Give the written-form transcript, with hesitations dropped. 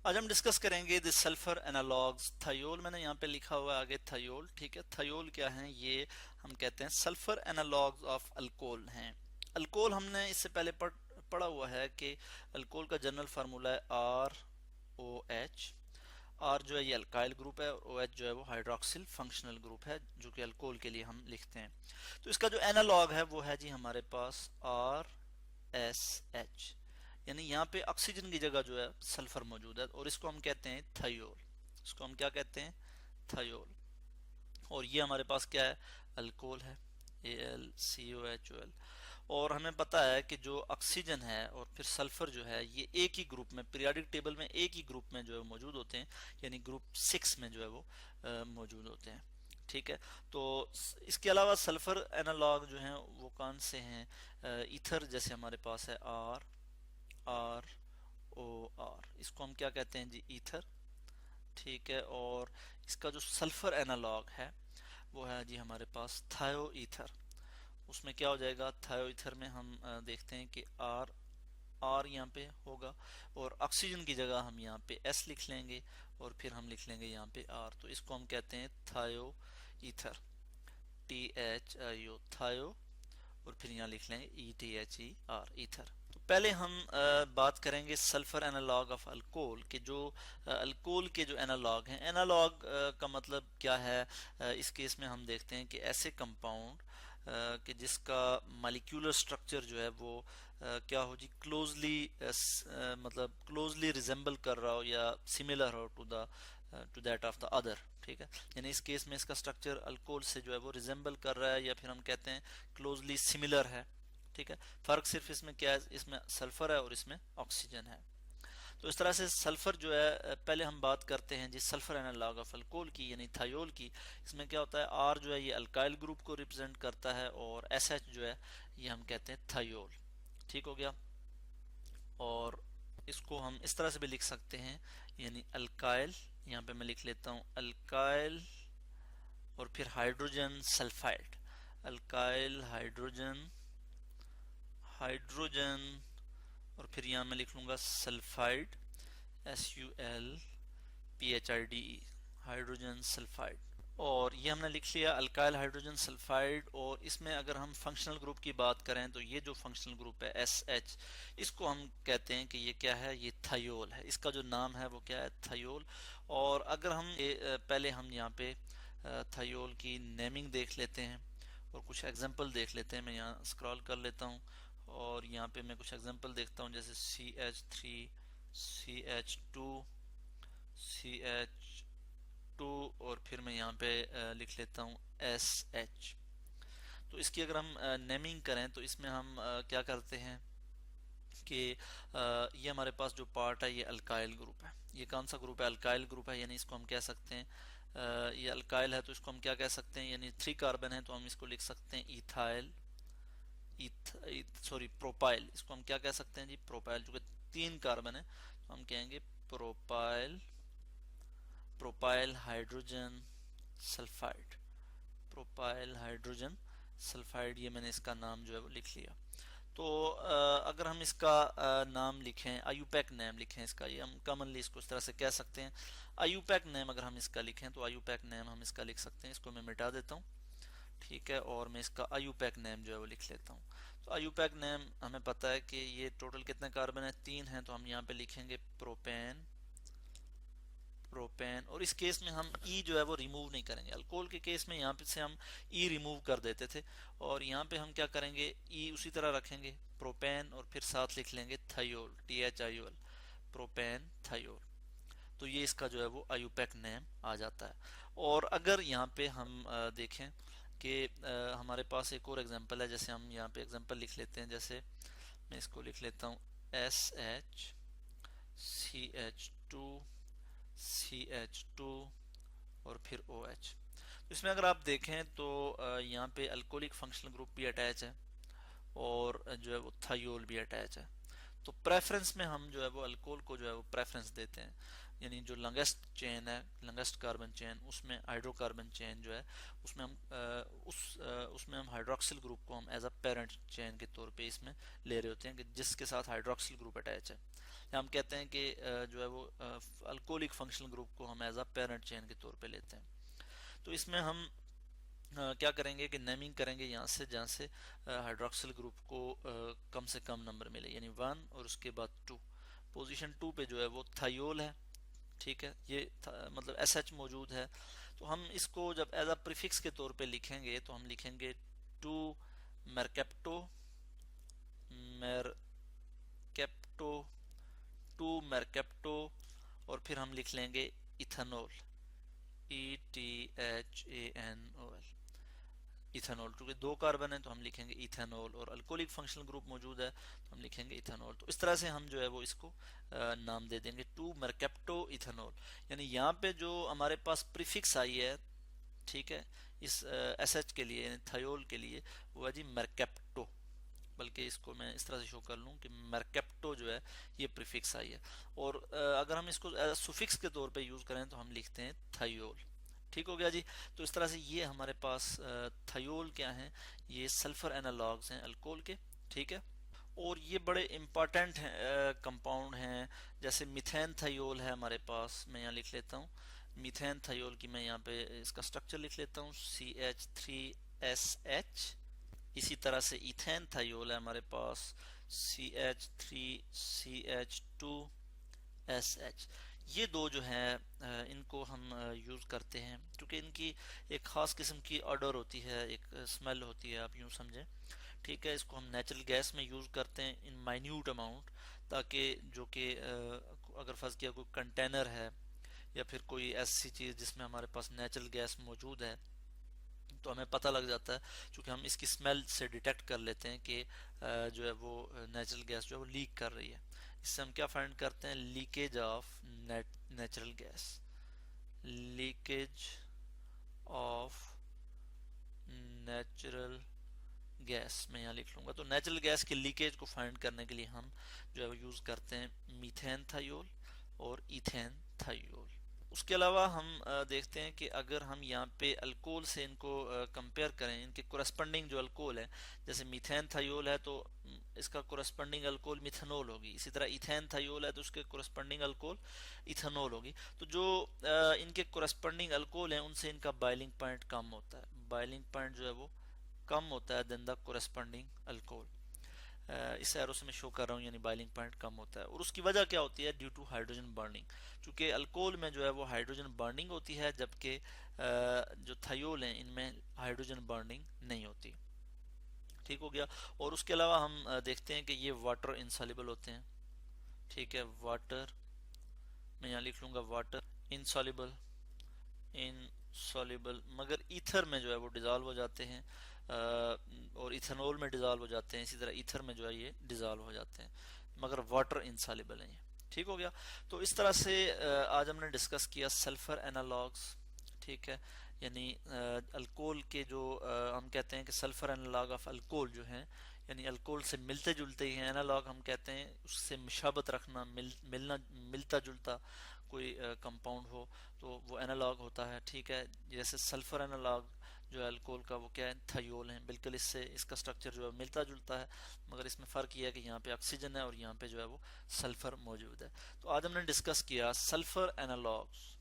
आज हम डिस्कस करेंगे द सल्फर एनालॉग्स। थायोल मैंने यहाँ पे लिखा हुआ है आगे थायोल, ठीक है। थायोल क्या है? ये हम कहते हैं सल्फर एनालॉग्स ऑफ अल्कोहल हैं। अल्कोहल हमने इससे पहले पढ़ा हुआ है कि अल्कोहल का जनरल फार्मूला है ROH। आर जो है ये अल्काइल ग्रुप है और OH जो है वो हाइड्रोक्सिल फंक्शनल ग्रुप है जो कि अल्कोहल के लिए हम लिखते हैं। तो इसका जो एनालॉग है वो है जी हमारे पास RSH, यानी यहाँ पे ऑक्सीजन की जगह जो है सल्फर मौजूद है और इसको हम कहते हैं थायोल। इसको हम क्या कहते हैं? थायोल। और ये हमारे पास क्या है? अल्कोहल है, AlCOHOl। और हमें पता है कि जो ऑक्सीजन है और फिर सल्फर जो है ये एक ही ग्रुप में, पीरियोडिक टेबल में एक ही ग्रुप में जो है मौजूद होते हैं, यानी ग्रुप 6 में जो है वो मौजूद होते हैं, ठीक है। तो इसके अलावा सल्फर एनालॉग जो हैं वो कौन से हैं? ईथर जैसे हमारे पास है ROR, इसको हम क्या कहते हैं जी? ईथर, ठीक है। और इसका जो सल्फर एनालॉग है वो है जी हमारे पास थायो ईथर। उसमें क्या हो जाएगा? थायो ईथर में हम देखते हैं कि आर यहाँ पे होगा और ऑक्सीजन की जगह हम यहाँ पे S लिख लेंगे और फिर हम लिख लेंगे यहाँ पे R। तो इसको हम कहते हैं थायो ईथर, THIO, थायो, और फिर यहाँ लिख लेंगे ETHER, ईथर। तो पहले हम बात करेंगे सल्फर एनालॉग ऑफ अल्कोहल के। जो अल्कोहल के जो एनालॉग हैं, एनालॉग का मतलब क्या है? इस केस में हम देखते हैं कि ऐसे कंपाउंड कि जिसका मॉलिक्यूलर स्ट्रक्चर जो है वो क्या हो जी? क्लोजली मतलब क्लोजली रिजेंबल कर रहा हो या सिमिलर हो to that of the other, ठीक है। यानी इस केस में इसका स्ट्रक्चर अल्कोहल से जो है वो रिजेंबल कर रहा है या फिर हम कहते हैं क्लोजली सिमिलर है, ठीक है। फर्क सिर्फ इसमें क्या है? इसमें सल्फर है और इसमें ऑक्सीजन है। तो इस तरह से सल्फर जो है, पहले हम बात करते हैं जी सल्फर एनालॉग ऑफ अल्कोहल की यानी थायोल की। इसमें क्या होता है? आर जो है ये अल्काइल ग्रुप को रिप्रेजेंट करता है और SH जो है ये हम कहते हैं थायोल, ठीक हो गया। और इसको हम इस तरह से भी लिख सकते हैं, यानी अल्काइल, यहाँ पे मैं लिख लेता हूँ अल्काइल और फिर हाइड्रोजन सल्फाइड, अल्काइल हाइड्रोजन और फिर यहाँ मैं लिख लूंगा सल्फाइड, SULPHIDE, हाइड्रोजन सल्फाइड। और ये हमने लिख लिया अल्काइल हाइड्रोजन सल्फाइड। और इसमें अगर हम फंक्शनल ग्रुप की बात करें तो ये जो फंक्शनल ग्रुप है SH, इसको हम कहते हैं कि ये क्या है? ये थायोल है। इसका जो नाम है वो क्या है? थायोल। और अगर हम पहले हम यहाँ पे थायोल की नेमिंग देख लेते हैं और कुछ एग्जांपल देख लेते हैं। मैं यहाँ स्क्रॉल कर लेता हूँ और यहाँ पे मैं कुछ एग्जांपल देखता हूँ, जैसे CH3, CH2, CH2 और फिर मैं यहाँ पे लिख लेता हूँ SH। तो इसकी अगर हम नेमिंग करें तो इसमें हम क्या करते हैं कि ये हमारे पास जो पार्ट है ये अल्काइल ग्रुप है। ये कौन सा ग्रुप है? अल्काइल ग्रुप है, यानी इसको हम कह सकते हैं ये अल्काइल है तो इसको हम क्या कह सकते हैं? यानी 3 कार्बन है तो हम इसको लिख सकते हैं इथाइल, प्रोपाइल। इसको हम क्या कह सकते हैं जी? प्रोपाइल। जो कि 3 कार्बन है तो हम कहेंगे propyl hydrogen sulphide, propyl hydrogen sulphide. ये मैंने इसका नाम जो है वो लिख लिया। तो अगर हम इसका नाम लिखें, आयुपैक नेम लिखें इसका, ये हम कॉमनली इसको इस तरह से कह सकते हैं। आयुपैक नेम अगर हम इसका लिखें तो आयुपैक नेम हम इसका लिख सकते हैं। इसको मैं मिटा देता हूँ, ठीक है। और मैं इसका आयुपैक नेम जो है वो लिख लेता हूँ। तो आयुपैक नेम हमें पता है कि ये टोटल कितने कार्बन है? 3 हैं। तो हम यहाँ पे लिखेंगे प्रोपेन, और इस केस में हम ई जो है वो रिमूव नहीं करेंगे। अल्कोहल के केस में यहाँ पे से हम ई रिमूव कर देते थे और यहाँ पे हम क्या करेंगे? ई उसी तरह रखेंगे, प्रोपेन, और फिर साथ लिख लेंगे थायोल, THIOL, प्रोपेन थायोल। तो ये इसका जो है वो आयुपैक नेम आ जाता है। और अगर यहाँ पे हम देखें कि हमारे पास एक और एग्जांपल है, जैसे हम यहाँ पे एग्जांपल लिख लेते हैं, जैसे मैं इसको लिख लेता हूँ SH, CH2, CH2 और फिर OH। तो इसमें अगर आप देखें तो यहाँ पे अल्कोहलिक फंक्शनल ग्रुप भी अटैच है और जो है वो थायोल भी अटैच है। तो प्रेफरेंस में हम जो है वो अल्कोहल को जो है वो प्रेफरेंस देते हैं, यानी जो लंगेस्ट चेन है, लंगेस्ट कार्बन चेन, उसमें हाइड्रोकार्बन चेन जो है उसमें हम उसमें हम हाइड्रोक्सिल ग्रुप को हम एज अ पेरेंट चेन के तौर पे इसमें ले रहे होते हैं कि जिसके साथ हाइड्रोक्सिल ग्रुप अटैच है। या हम कहते हैं कि जो है वो अल्कोहलिक फंक्शनल ग्रुप को हम एज अ पेरेंट चेन के तौर पे लेते हैं। तो इसमें हम क्या करेंगे कि नेमिंग करेंगे यहाँ से जहाँ से हाइड्रोक्सिल ग्रुप को कम से कम नंबर मिले, यानी 1 और उसके बाद 2। पोजीशन 2 पे जो है वो थायोल है, ठीक है, ये मतलब SH मौजूद है। तो हम इसको जब एज अ प्रीफिक्स के तौर पे लिखेंगे तो हम लिखेंगे 2 मेरकेप्टो, मेरकेप्टो 2 मेरकेप्टो, और फिर हम लिख लेंगे इथेनॉल, ETHANOL, इथेनॉल। क्योंकि 2 कार्बन है तो हम लिखेंगे इथेनॉल, और अल्कोहलिक फंक्शनल ग्रुप मौजूद है तो हम लिखेंगे इथेनॉल। तो इस तरह से हम जो है वो इसको नाम दे देंगे 2 मेरकेप्टो इथेनॉल। यानी यहाँ पे जो हमारे पास प्रीफिक्स आई है, ठीक है, इस SH के लिए यानी थायोल के लिए, वो है जी मेरकेप्टो। बल्कि इसको मैं इस तरह से शो कर लूँ कि मेरकेप्टो जो है ये प्रीफिक्स आई है। और अगर हम इसको सुफिक्स के तौर पे यूज़ करें तो हम लिखते हैं थायोल। ठीक हो गया जी। तो इस तरह से ये हमारे पास थायोल क्या है, ये सल्फर एनालॉग्स हैं अल्कोहल के, ठीक है। और ये बड़े इम्पॉर्टेंट कंपाउंड हैं, जैसे मिथेन थायोल है हमारे पास, मैं यहाँ लिख लेता हूँ मिथेन थायोल की, मैं यहाँ पे इसका स्ट्रक्चर लिख लेता हूँ CH3SH। इसी तरह से इथेन थायोल है हमारे पास CH3CH2SH। ये दो जो हैं इनको हम यूज़ करते हैं क्योंकि इनकी एक ख़ास किस्म की ऑडर होती है, एक स्मेल होती है, आप यूँ समझें, ठीक है। इसको हम नेचुरल गैस में यूज़ करते हैं इन माइन्यूट अमाउंट, ताकि जो कि अगर फर्ज किया कोई कंटेनर है या फिर कोई ऐसी चीज़ जिसमें हमारे पास नेचुरल गैस मौजूद है तो हमें पता लग जाता है, क्योंकि हम इसकी स्मेल से डिटेक्ट कर लेते हैं कि जो है वो नेचुरल गैस जो है वो लीक कर रही है। इससे हम क्या फाइंड करते हैं, leakage of natural gas, leakage of natural gas मैं यहाँ लिख लूँगा। तो नेचुरल गैस के लीकेज को फाइंड करने के लिए हम जो है वो यूज़ करते हैं मीथेन थायोल और इथेन थायोल। उसके अलावा हम देखते हैं कि अगर हम यहाँ पे अल्कोहल से इनको कंपेयर करें, इनके कोरस्पॉन्डिंग जो अल्कोहल है, जैसे मीथेन थायोल है तो इसका कोरस्पॉन्डिंग अल्कोहल मिथेनॉल होगी, इसी तरह इथेन थायोल है तो उसके कोरस्पॉन्डिंग अल्कोहल इथेनॉल होगी। तो जो इनके कोरस्पॉन्डिंग अल्कोहल हैं उनसे इनका बॉइलिंग पॉइंट कम होता है, बॉइलिंग पॉइंट जो है वो कम होता है देन द कोरस्पॉन्डिंग अल्कोहल। इस एरो से मैं शो कर रहा हूँ, यानी बॉइलिंग पॉइंट कम होता है। और उसकी वजह क्या होती है, ड्यू टू हाइड्रोजन बर्निंग, क्योंकि अल्कोहल में जो है वो हाइड्रोजन बर्निंग होती है, जबकि जो थायोल हैं इनमें हाइड्रोजन बर्निंग नहीं होती। ठीक हो गया। और उसके अलावा हम देखते हैं कि ये वाटर इनसॉल्युबल होते हैं, ठीक है, वाटर मैं यहाँ लिख लूँगा वाटर इनसॉल्युबल, इनसॉल्युबल, मगर ईथर में जो है वो डिज़ोल्व हो जाते हैं और इथेनॉल में डिज़ोल्व हो जाते हैं, इसी तरह ईथर में जो है ये डिज़ोल्व हो जाते हैं, मगर वाटर इनसॉल्युबल है ये। ठीक हो गया। तो इस तरह से आज हमने डिस्कस किया सल्फर एनालॉग्स, ठीक है, यानी अल्कोहल के जो हम कहते हैं कि सल्फर एनालॉग ऑफ अल्कोहल जो है, यानी अल्कोहल से मिलते जुलते ही हैं, एनालॉग हम कहते हैं उससे मुशाबत रखना, मिलना मिलता जुलता कोई कंपाउंड हो तो वो एनालॉग होता है, ठीक है। जैसे सल्फर एनालॉग जो है अल्कोहल का वो क्या है, थायोल है, बिल्कुल इससे इसका स्ट्रक्चर जो है मिलता जुलता है, मगर इसमें फ़र्क ये है कि यहाँ पे ऑक्सीजन है और यहाँ पे जो है वो सल्फर मौजूद है। तो आज हमने डिस्कस किया सल्फर एनालॉग्स,